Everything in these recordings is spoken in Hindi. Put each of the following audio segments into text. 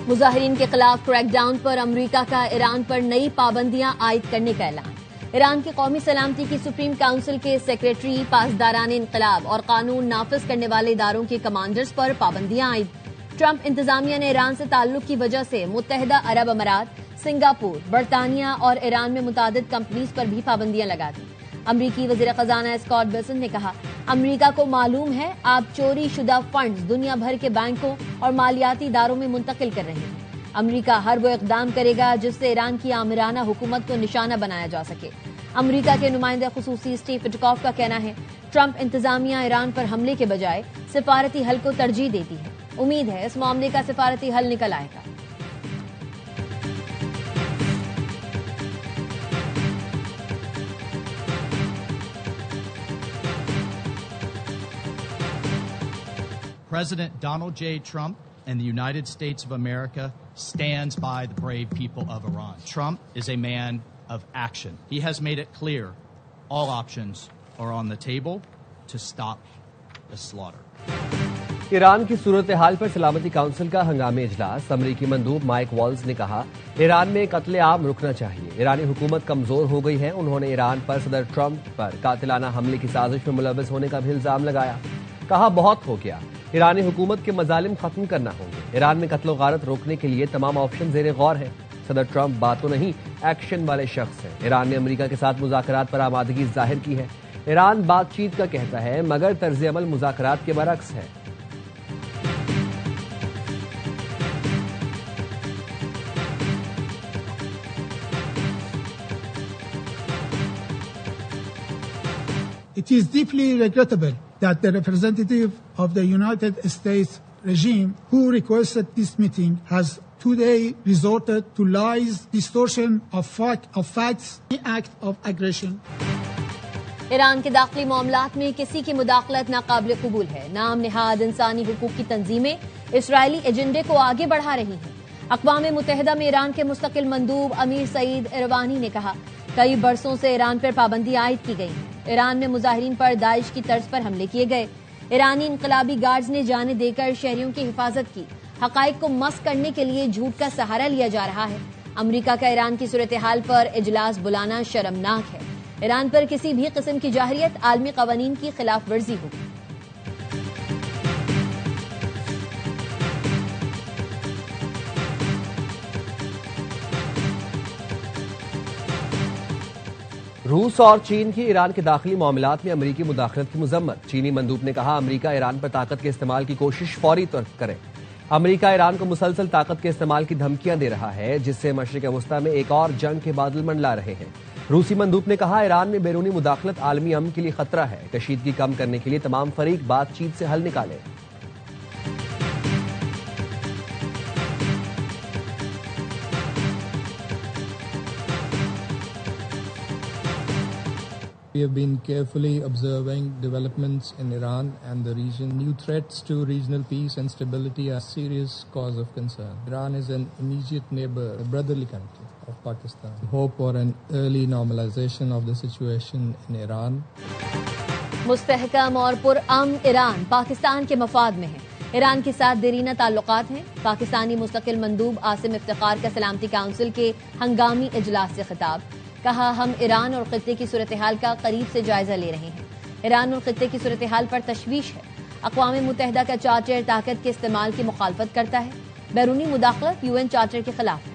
मुजाहिरीन के खिलाफ क्रैकडाउन पर अमरीका का ईरान पर नई पाबंदियां आयद करने का ऐलान। ईरान की कौमी सलामती की सुप्रीम काउंसिल के सेक्रेटरी, पासदारान इनकलाब और कानून नाफिज करने वाले इदारों के कमांडर्स पर पाबंदियां आयद। ट्रंप इंतजामिया ने ईरान से ताल्लुक की वजह से मुत्तहिदा अरब अमारात, सिंगापुर, बरतानिया और ईरान में मुतादिद कंपनीज पर भी पाबंदियां लगा दी। अमरीकी वजीर खजाना स्कॉट बेसेंट ने कहा, अमरीका को मालूम है आप चोरी शुदा फंड्स दुनिया भर के बैंकों और मालियाती इदारों में मुंतकिल कर रहे हैं। अमरीका हर वो इकदाम करेगा जिससे ईरान की आमिराना हुकूमत को निशाना बनाया जा सके। अमरीका के नुमाइंदा खुसूसी स्टीव विटकॉफ का कहना है, ट्रंप इंतजामिया ईरान पर हमले के बजाय सिफारती हल को तरजीह देती है। उम्मीद है इस मामले का सिफारती हल निकल आएगा। President Donald J. Trump and the United States of America stands by the brave people of Iran. Trump is a man of action. He has made it clear all options are on the table to stop the slaughter. Iran की सूरत हाल पर सलामती काउंसिल का हंगामी इजलास। अमरीकी मंदूब माइक वॉल्स ने कहा, ईरान में कत्ले आम रुकना चाहिए। ईरानी हुकूमत कमजोर हो गई है। उन्होंने ईरान पर सदर ट्रंप पर कातिलाना हमले की साजिश में मुलव्वस होने का भी इल्जाम लगाया। कहा, बहुत हो गया, ईरानी हुकूमत के मजालिम खत्म करना होंगे। ईरान में कत्लो गारत रोकने के लिए तमाम ऑप्शन ज़ेरे गौर है। सदर ट्रंप बातों नहीं एक्शन वाले शख्स हैं। ईरान ने अमरीका के साथ मुज़ाकरात पर आमादगी जाहिर की है। ईरान बातचीत का कहता है, मगर तर्ज अमल मुज़ाकरात के बरक्स है। It is deeply regrettable that the representative of the United States regime who requested this meeting has today resorted to lies, distortion of facts, act of aggression. Iran के दाखिली मामलात में किसी की मुदाखलत नाकाबिल कबूल है। नाम निहाद इंसानी हुकूक की तंजीमें इसराइली एजेंडे को आगे बढ़ा रही हैं। अक़वाम मुत्तहिदा में ईरान के मुस्तकिल मंदूब अमीर सईद इरवानी ने कहा, कई बरसों से ईरान पर पाबंदी आयद की गई है। ईरान में मुजाहिरीन पर दाइश की तर्ज पर हमले किए गए। ईरानी इनकलाबी गार्ड्स ने जाने देकर शहरियों की हिफाजत की। हकाइक को मस्क करने के लिए झूठ का सहारा लिया जा रहा है। अमरीका का ईरान की सूरत हाल पर इजलास बुलाना शर्मनाक है। ईरान पर किसी भी किस्म की जाहिरियत आलमी कवानीन की खिलाफ वर्जी होगी। रूस और चीन की ईरान के दाखिली मामलात में अमरीकी मुदाखलत की मजम्मत। चीनी मंदूब ने कहा, अमरीका ईरान पर ताकत के इस्तेमाल की कोशिश फौरी तौर पर करे। अमरीका ईरान को मुसलसल ताकत के इस्तेमाल की धमकियां दे रहा है, जिससे मशरिक वस्ता में एक और जंग के बादल मंडला रहे हैं। रूसी मंदूब ने कहा, ईरान में बैरूनी मुदाखलत आलमी अमन के लिए खतरा है। कशीदगी कम करने के लिए तमाम फरीक बातचीत से हल निकाले। We have been carefully observing developments in Iran and the region. New threats to regional peace and stability are a serious cause of concern. Iran is an immediate neighbor, a brotherly country of Pakistan. We hope for an early normalization of the situation in Iran. मुस्तहकम और पुरअमन ईरान पाकिस्तान के मफाद में है। ईरान के साथ देरीना ताल्लुकात हैं। पाकिस्तानी मुस्तकिल मंदूब आसिम इफ्तिखार का सलामती काउंसिल के हंगामी इजलास से खिताब। कहा, हम ईरान और खित्ते की सूरत हाल का करीब से जायजा ले रहे हैं। ईरान और खित्ते की सूरत हाल पर तशवीश है। अक़वाम मुत्तहिदा का चार्टर ताकत के इस्तेमाल की मुखालफत करता है। बैरूनी मुदाखलत UN चार्टर के खिलाफ है।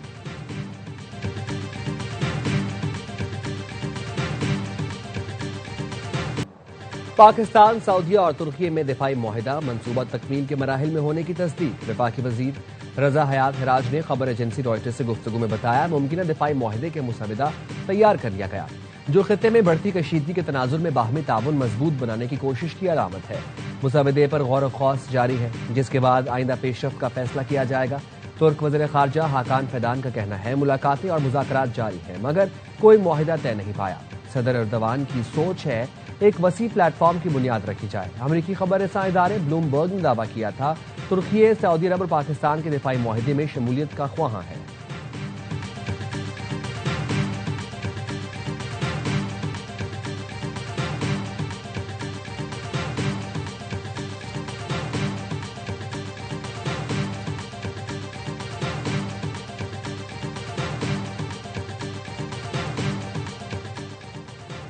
पाकिस्तान, सऊदीया और तुर्की में दिफाई मुआहिदा मंसूबा तकमील के मराहिल में होने की तस्दीक। वफाकी वजीर रजा हयात हिराज ने खबर एजेंसी रॉयटर्स से गुफ्तगू में बताया, मुमकिन दिफाई मुआहिदे के मुसविदा तैयार कर लिया गया, जो खित्ते में बढ़ती कशीदगी के तनाजुर में बाहमी ताउन मजबूत बनाने की कोशिश की अलामत है। मुसविदे पर गौर खौस जारी है, जिसके बाद आइंदा पेशरफ्त का फैसला किया जाएगा। तुर्क वज़ीर खारजा हाकान फैदान का कहना है, मुलाकातें और मुज़ाकरात जारी हैं, मगर कोई मुआहिदा तय नहीं पाया। सदर एर्दोगान की सोच है एक वसी प्लेटफॉर्म की बुनियाद रखी जाए। अमरीकी खबर रसां इदारे ब्लूमबर्ग ने दावा किया था, तुर्की सऊदी अरब और पाकिस्तान के दिफाई मुआहिदे में शमूलियत का ख्वाहां है।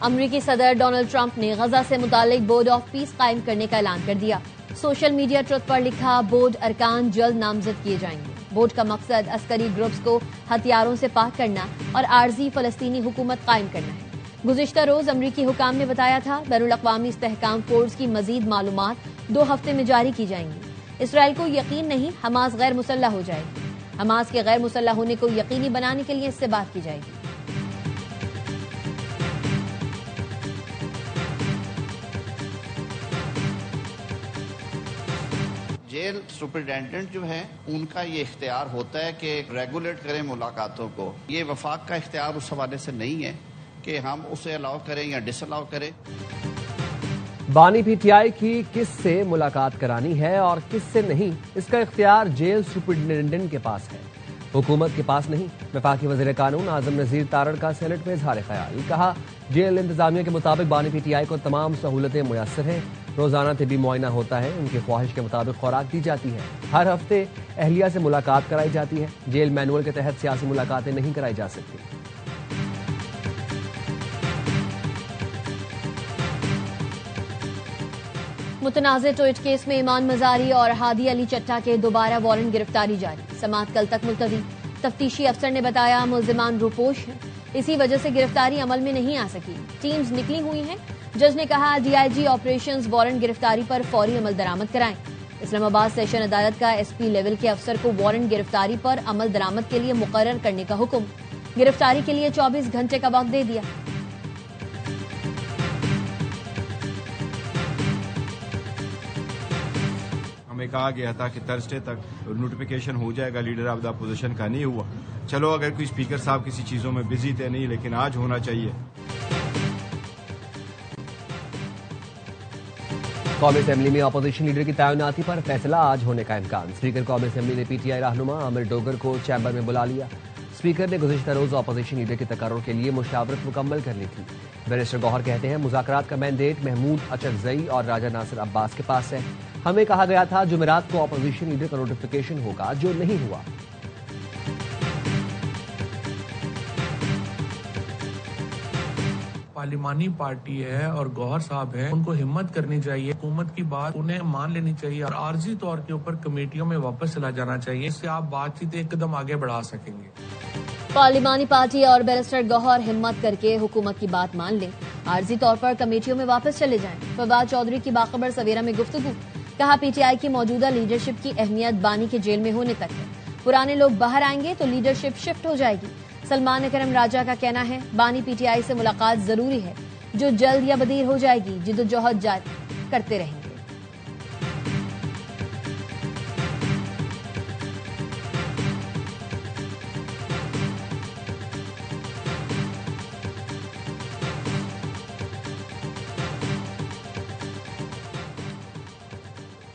अमरीकी सदर डोनाल्ड ट्रंप ने गजा से मुतालिक बोर्ड ऑफ पीस कायम करने का ऐलान कर दिया। सोशल मीडिया ट्रुथ पर लिखा, बोर्ड अरकान जल्द नामजद किए जाएंगे। बोर्ड का मकसद अस्करी ग्रुप्स को हथियारों से पाक करना और आर्जी फलस्तीनी हुकूमत कायम करना है। गुज़िश्ता रोज अमरीकी हुकाम ने बताया था, बैनुल-अक़वामी इस्तेहकाम फोर्स की मजीद मालूमात 2 हफ्ते में जारी की जाएंगी। इसराइल को यकीन नहीं हमास गैर मुसल्लह हो जाएगी। हमास के गैर मुसल्लह होने को यकीनी बनाने के लिए इससे बात की जाएगी। जेल सुपरिटेंडेंट जो है उनका ये इख्तियार होता है कि रेगुलेट करें मुलाकातों को। ये वफाक का इख्तियार उस हवाले से नहीं है कि हम उसे अलाउ करें या डिसअलाउ करें। बानी पीटीआई की किस से मुलाकात करानी है और किस से नहीं, इसका इख्तियार जेल सुपरिटेंडेंट के पास है, हुकूमत के पास नहीं। वफाकी वज़ीर कानून आजम नज़ीर तारड़ का सेनेट में इजहार ख्याल। कहा, जेल इंतजामिया के मुताबिक बानी पीटीआई को तमाम सहूलतें मुयस्सर हैं। रोजाना तिबी मुआयना होता है, उनकी ख्वाहिश के मुताबिक खुराक दी जाती है। हर हफ्ते अहलिया से मुलाकात कराई जाती है। जेल मैनुअल के तहत सियासी मुलाकातें नहीं कराई जा सकती। मुतनाज़े ट्वीट केस में ईमान मजारी और हादी अली चट्टा के दोबारा वारंट गिरफ्तारी जारी। समाअत कल तक मुलतवी। तफ्तीशी अफसर ने बताया, मुल्जिमान रुपोश हैं, इसी वजह से गिरफ्तारी अमल में नहीं आ सकी। टीम्स निकली हुई हैं। जज ने कहा, डीआईजी ऑपरेशंस वारंट गिरफ्तारी पर फौरी अमल दरामद कराएं। इस्लामाबाद सेशन अदालत का एसपी लेवल के अफसर को वारंट गिरफ्तारी पर अमल दरामद के लिए मुकर्रर करने का हुक्म। गिरफ्तारी के लिए 24 घंटे का वक्त दे दिया। हमें कहा गया था कि थर्सडे तक नोटिफिकेशन हो जाएगा, लीडर ऑफ द अपोजिशन का नहीं हुआ। चलो, अगर कोई स्पीकर साहब किसी चीजों में बिजी थे नहीं, लेकिन आज होना चाहिए। कौमी असेंबली में अपोजिशन लीडर की तैनाती पर फैसला आज होने का इम्कान। स्पीकर कौमी असेंबली ने पीटीआई रहनुमा आमिर डोगर को चैम्बर में बुला लिया। स्पीकर ने गुज़िश्ता रोज अपोजिशन लीडर के तकर्रुर के लिए मुशावरत मुकम्मल कर ली थी। बैरिस्टर गौहर कहते हैं, मुज़ाकरात का मैंडेट महमूद अचकज़ई और राजा नासिर अब्बास के पास है। हमें कहा गया था जुमेरात को अपोजिशन लीडर का नोटिफिकेशन होगा, जो नहीं हुआ। पार्लिमानी पार्टी है और गौहर साहब हैं, उनको हिम्मत करनी चाहिए। हुकूमत की बात उन्हें मान लेनी चाहिए और आर्जी तौर के ऊपर कमेटियों में वापस चला जाना चाहिए। इससे आप बातचीत एक कदम आगे बढ़ा सकेंगे। पार्लिमानी पार्टी और बैरिस्टर गौहर हिम्मत करके हुकूमत की बात मान लें, आर्जी तौर पर कमेटियों में वापस चले जाएं। फवाद चौधरी की बाखबर सवेरा में गुफ्तगू। कहा, पीटीआई की मौजूदा लीडरशिप की अहमियत बानी के जेल में होने तक है। पुराने लोग बाहर आएंगे तो लीडरशिप शिफ्ट हो जाएगी। सलमान अकरम राजा का कहना है, बानी पीटीआई से मुलाकात जरूरी है, जो जल्द या बदीर हो जाएगी। जिद्दोजहद जारी करते रहेंगे।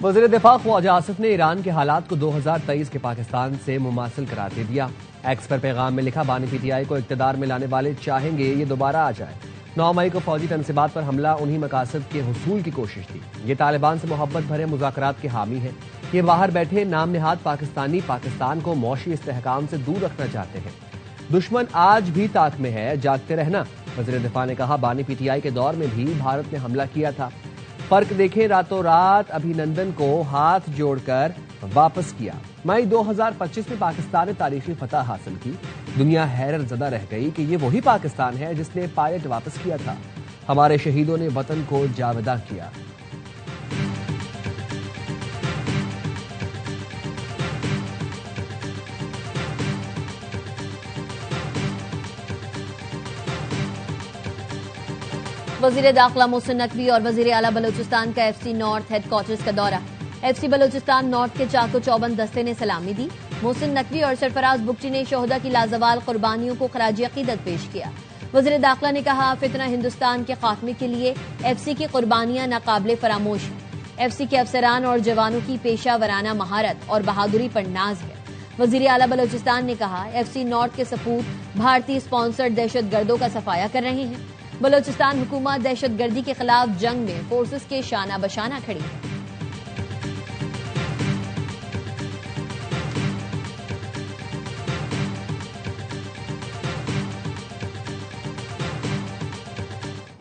वज़ीर दिफा ख्वाजा आसिफ ने ईरान के हालात को 2023 के पाकिस्तान से मुमासिल करार दे दिया। एक्स पर पैगाम में लिखा, बानी पीटीआई को इक़्तिदार में लाने वाले चाहेंगे ये दोबारा आ जाए। 9 मई को फौजी तनसीबात पर हमला उन्हीं मकासद के हुसूल की कोशिश थी। ये तालिबान से मोहब्बत भरे मुज़ाकरात के हामी है। ये बाहर बैठे नाम निहाद पाकिस्तानी पाकिस्तान को मौशी इस्तेहकाम से दूर रखना चाहते हैं। दुश्मन आज भी ताक में है, जागते रहना। वज़ीर दिफा ने कहा, बानी पीटीआई के दौर में भी भारत ने हमला किया था। फर्क देखें, रातों रात अभिनंदन को हाथ जोड़कर वापस किया। मई 2025 में पाकिस्तान ने तारीखी फतह हासिल की। दुनिया हैरत ज़दा रह गई कि ये वही पाकिस्तान है जिसने पायलट वापस किया था। हमारे शहीदों ने वतन को जावेदा किया। वजीर दाखिला मोहसिन नकवी और वजीर आला बलोचिस्तान का एफसी नॉर्थ हेडक्वार्टर्स का दौरा। एफसी बलोचिस्तान नॉर्थ के चाको चौबंद दस्ते ने सलामी दी। मोहसिन नकवी और सरफराज बुगटी ने शोहदा की लाजवाल कुर्बानियों को खराज अकीदत पेश किया। वजीर दाखिला ने कहा, फितना हिंदुस्तान के खात्मे के लिए एफसी की कुर्बानियां नाकाबिले फरामोश हैं। एफसी के अफसरान और जवानों की पेशा वराना महारत और बहादुरी पर नाज है। वजीर आला बलोचिस्तान ने कहा, एफसी नॉर्थ के सपूत भारतीय स्पॉन्सर्ड दहशत गर्दों का सफाया कर रहे हैं। बलोचिस्तान हुकूमत दहशत गर्दी के खिलाफ जंग में फोर्सेस के शाना बशाना खड़ी है।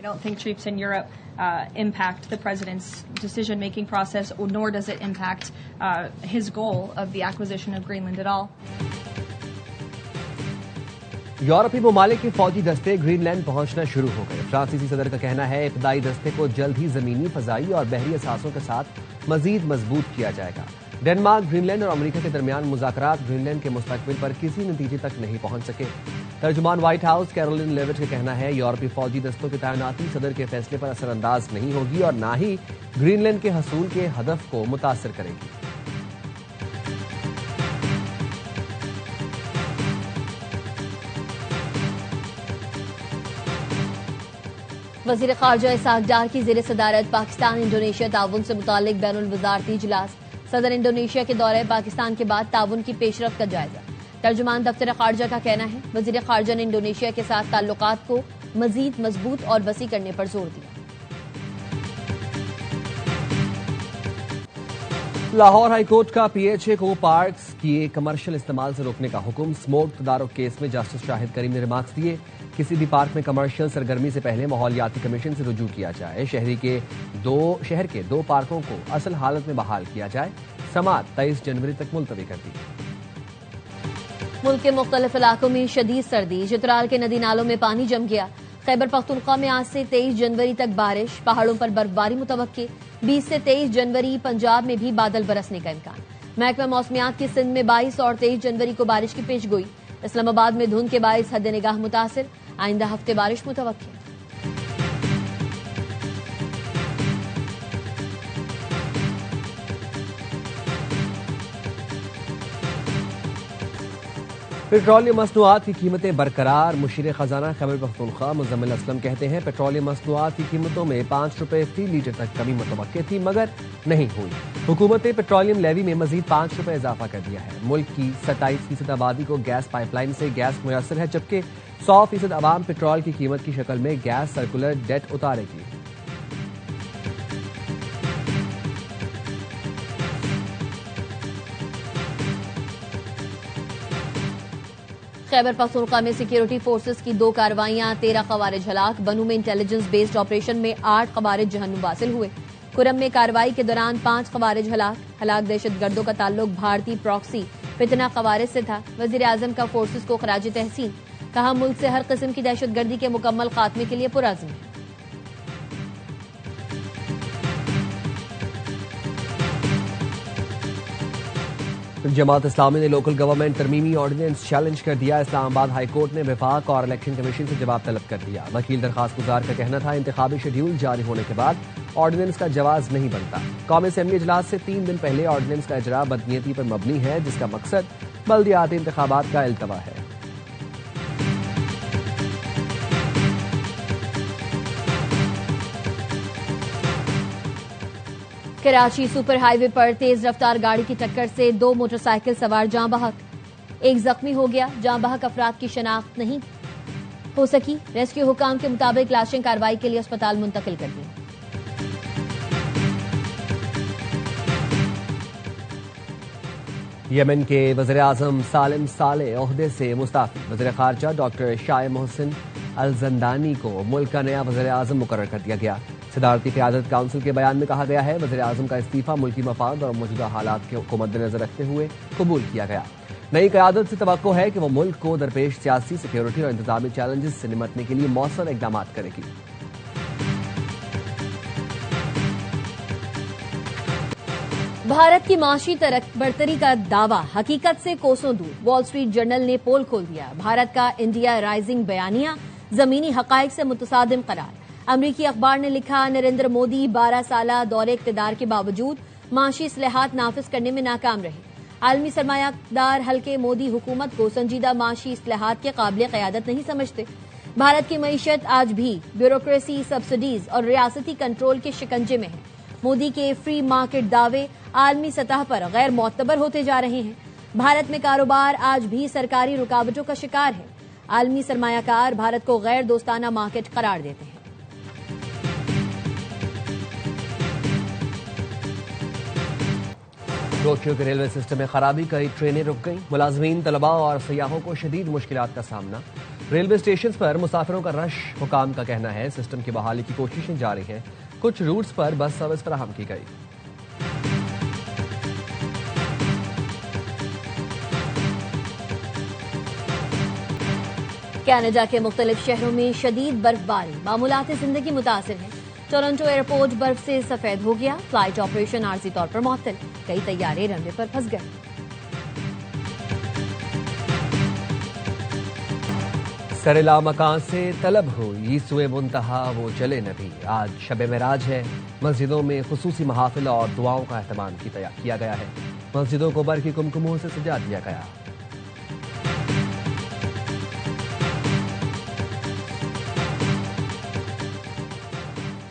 I don't think troops in Europe impact the president's decision-making process, nor does it impact his goal of the acquisition of Greenland at all. यूरोपीय ममालिक के फौजी दस्ते ग्रीनलैंड पहुंचना शुरू हो गए। फ्रांसीसी सदर का कहना है इब्तदाई दस्ते को जल्द ही जमीनी, फजाई और बहरी असासों के साथ मजीद मजबूत किया जाएगा। डेनमार्क, ग्रीनलैंड और अमेरिका के दरमियान मुज़ाकरात ग्रीनलैंड के मुस्तकबिल पर किसी नतीजे तक नहीं पहुंच सके। तर्जुमान व्हाइट हाउस कैरोलिन लेविट का कहना है यूरोपीय फौजी दस्तों की तैनाती सदर के फैसले पर असरअंदाज नहीं होगी और न ही ग्रीनलैंड के हसूल के हदफ को मुतासर करेगी। वजीर खारजा इसाक डार की जेर सदारत पाकिस्तान इंडोनेशिया ताउन से मुतालिक बैनुल वजारती इजलास। सदर इंडोनेशिया के दौरे पाकिस्तान के बाद ताउन की पेशरफ का जायजा। तर्जुमान दफ्तर खारजा का कहना है वजीर खारजा ने इंडोनेशिया के साथ ताल्लुकात को मजीद मजबूत और वसी करने पर जोर दिया। लाहौर हाईकोर्ट का PHA को पार्क्स किए कमर्शियल इस्तेमाल से रोकने का हुक्म। स्मोक तदारुक केस में जस्टिस शाहिद करीम ने रिमार्क्स दिए किसी भी पार्क में कमर्शियल सरगर्मी से पहले माहौलियाती कमीशन से रुजू किया जाए। शहर के दो पार्कों को असल हालत में बहाल किया जाए। समात 23 जनवरी तक मुलतवी कर दी। मुल्क के मुख्तलिफ इलाकों में शदीद सर्दी। चित्राल के नदी नालों में पानी जम गया। खैबर पख्तूनख्वा में आज से 23 जनवरी तक बारिश, पहाड़ों पर बर्फबारी मुतवक्के। 20 से 23 जनवरी पंजाब में भी बादल बरसने का इम्कान। महकमा मौसमियात की सिंध में 22 और 23 जनवरी को बारिश की पेशगोई। इस्लामाबाद में धुंध के बायस हद निगाह मुतासिर। आइंदा हफ्ते बारिश मुतवक्के। पेट्रोलियम मसनूआत की कीमतें बरकरार। मुशीर खजाना खैबर पख्तूनख्वा मुजम्मिल असलम कहते हैं पेट्रोलियम मसनूआत की कीमतों में 5 रुपए फी लीटर तक कमी मुतवक्के थी मगर नहीं हुई। हुकूमत ने पेट्रोलियम लेवी में मजीद 5 रुपए इजाफा कर दिया है। मुल्क की 27% आबादी को गैस पाइपलाइन से गैस मुयसर है जबकि 100% आवाम पेट्रोल की कीमत की शक्ल में गैस सर्कुलर डेट उतारेगी। खैबर पख्तूनख्वा में सिक्योरिटी फोर्सेस की 2 कार्रवाइयां, 13 खवारिज हलाक। बनू में इंटेलिजेंस बेस्ड ऑपरेशन में 8 खवारिज जहन्नुम वासिल हुए। कुरम में कार्रवाई के दौरान 5 खवारिज हलाक। दहशतगर्दों का ताल्लुक भारतीय प्रॉक्सी फितना खवारिज से था। वजीर आजम का फोर्सेस को खराज तहसीन। कहा मुल्क से हर किस्म की दहशतगर्दी के मुकम्मल खात्मे के लिए पुरअज़्म है। जमात इस्लामी ने लोकल गवर्नमेंट तरमीमी ऑर्डिनेंस चैलेंज कर दिया। इस्लामाबाद हाईकोर्ट ने विफाक और इलेक्शन कमीशन से जवाब तलब कर दिया। वकील दरखास्त गुजार का कहना था इंतखाबी शेड्यूल जारी होने के बाद ऑर्डिनेंस का जवाज नहीं बनता। कौमी असेंबली इजलास से 3 दिन पहले ऑर्डिनेंस का इजरा बदनीयती पर मबनी है जिसका मकसद बल्दियाती इंतखाबात का इल्तवा है। कराची सुपर हाईवे पर तेज रफ्तार गाड़ी की टक्कर से 2 मोटरसाइकिल सवार जाँ बहक, एक जख्मी हो गया। जाँ बहक अफराद की शनाख्त नहीं हो सकी। रेस्क्यू हुकाम के मुताबिक लाशें कार्रवाई के लिए अस्पताल मुंतकिल कर दी। यमन के वज़ीर आज़म सालिम सालेह ओहदे से मुस्ताफी। वज़ीर खारजा डॉक्टर शाह मोहसिन अल जंदानी को मुल्क का नया वज़ीर आज़म मुकर्रर कर दिया गया। सदारती क़यादत काउंसिल के बयान में कहा गया है वज़ीर आज़म का इस्तीफा मुल्की मफाद और मौजूदा हालात को मद्देनजर रखते हुए कबूल किया गया। नई क़यादत से तवक्को है कि वह मुल्क को दरपेश सियासी, सिक्योरिटी और इंतजामी चैलेंजेस से निपटने के लिए मौसर इकदाम करेगी। भारत की माशी बढ़तरी का दावा हकीकत से कोसों दूर। वॉल स्ट्रीट जर्नल ने पोल खोल दिया। भारत का इंडिया राइजिंग बयानिया जमीनी हकायक से मुतसादिम करार। अमरीकी अखबार ने लिखा नरेंद्र मोदी 12 साला दौरे इख्तिदार के बावजूद माशी इस्लाहात नाफिज करने में नाकाम रहे। आलमी सरमायादार हल्के मोदी हुकूमत को संजीदा माशी इस्लाहात के काबिल क़यादत नहीं समझते। भारत की मईशत आज भी ब्यूरोक्रेसी, सब्सिडीज और रियासती कंट्रोल के शिकंजे में है। मोदी के फ्री मार्केट दावे आलमी सतह पर गैर मोतबर होते जा रहे हैं। भारत में कारोबार आज भी सरकारी रुकावटों का शिकार है। आलमी सरमायाकार भारत को गैर दोस्ताना मार्केट करार देते हैं। टोक्यो के रेलवे सिस्टम में खराबी, कई ट्रेनें रुक गईं। मुलाजमीन, तलबा और सयाहों को शदीद मुश्किलात का सामना। रेलवे स्टेशन पर मुसाफिरों का रश। हुकाम का कहना है सिस्टम की बहाली की कोशिशें जारी हैं। कुछ रूट्स पर बस सर्विस फराहम की गई। कनाडा के मुख्तलिफ शहरों में शदीद बर्फबारी, मामूलाती जिंदगी मुतासिर है। टोरंटो एयरपोर्ट बर्फ से सफेद हो गया। फ्लाइट ऑपरेशन आर्जी तौर पर मुअत्तल। कई तैयारे रनवे पर फंस गए। सरेला मकान से तलब हुई सुए मुंतहा वो चले नबी। आज शब मेराज है। मस्जिदों में खुसूसी महाफिल और दुआओं का एहतमाम किया गया है। मस्जिदों को बरकी कुमकुमों से सजा दिया गया।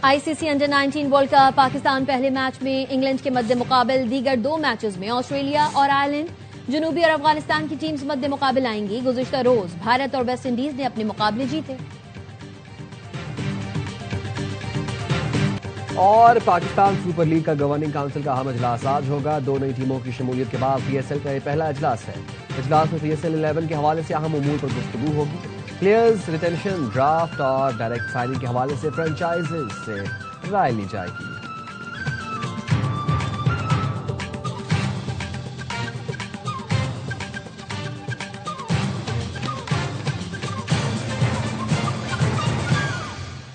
ICC under 19 world cup Pakistan पहले मैच में इंग्लैंड के मद्दे मुकाबिल, दीगर 2 मैचेस में ऑस्ट्रेलिया और आयरलैंड, जनूबी और अफगानिस्तान की टीम्स मद्दे मुकाबिल आएंगी। गुज़िश्ता रोज भारत और वेस्ट इंडीज ने अपने मुकाबले जीते। और पाकिस्तान सुपर लीग का गवर्निंग काउंसिल का अहम इजलास आज होगा। 2 नई टीमों की शमूलियत के बाद पीएसएल का यह पहला इजलास है। इजलास में पीएसएल 11 के हवाले से अहम उमूर पर गुफ्तगू होगी। प्लेयर्स रिटेंशन, ड्राफ्ट और डायरेक्ट साइनिंग के हवाले से फ्रेंचाइजीज से राय ली जाएगी।